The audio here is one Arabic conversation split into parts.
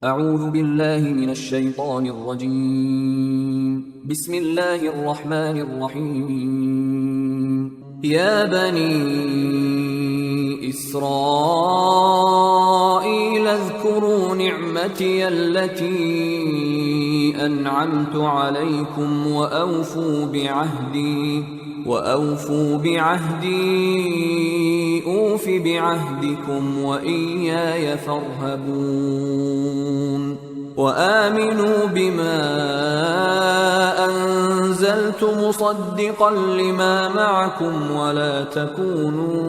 أعوذ بالله من الشيطان الرجيم. بسم الله الرحمن الرحيم. يا بني إسرائيل اذكروا نعمتي التي أنعمت عليكم وأوفوا بعهدي أوف بعهدكم وإياي فارهبون. وآمنوا بما أنزلت مصدقا لما معكم ولا تكونوا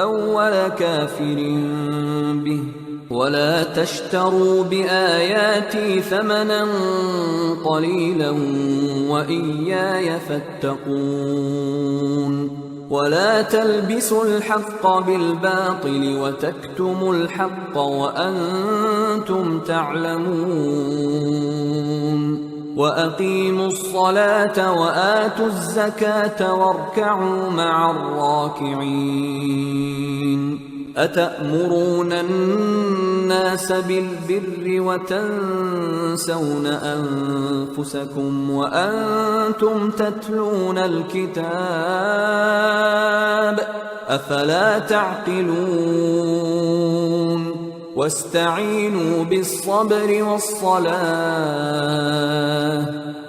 أول كافر به ولا تشتروا بآياتي ثمنا قليلا وإياي فاتقون. ولا تلبسوا الحق بالباطل وتكتموا الحق وأنتم تعلمون. وأقيموا الصلاة وآتوا الزكاة واركعوا مع الراكعين. أتأمرون الناس بالبر وتنسون أنفسكم وأنتم تتلون الكتاب أفلا تعقلون. واستعينوا بالصبر والصلاة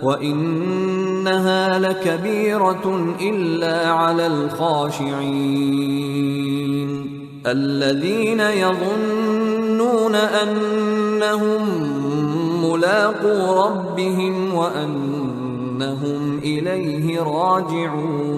وإنها لكبيرة إلا على الخاشعين الذين يظنون أنهم ملاقو ربهم وأنهم إليه راجعون.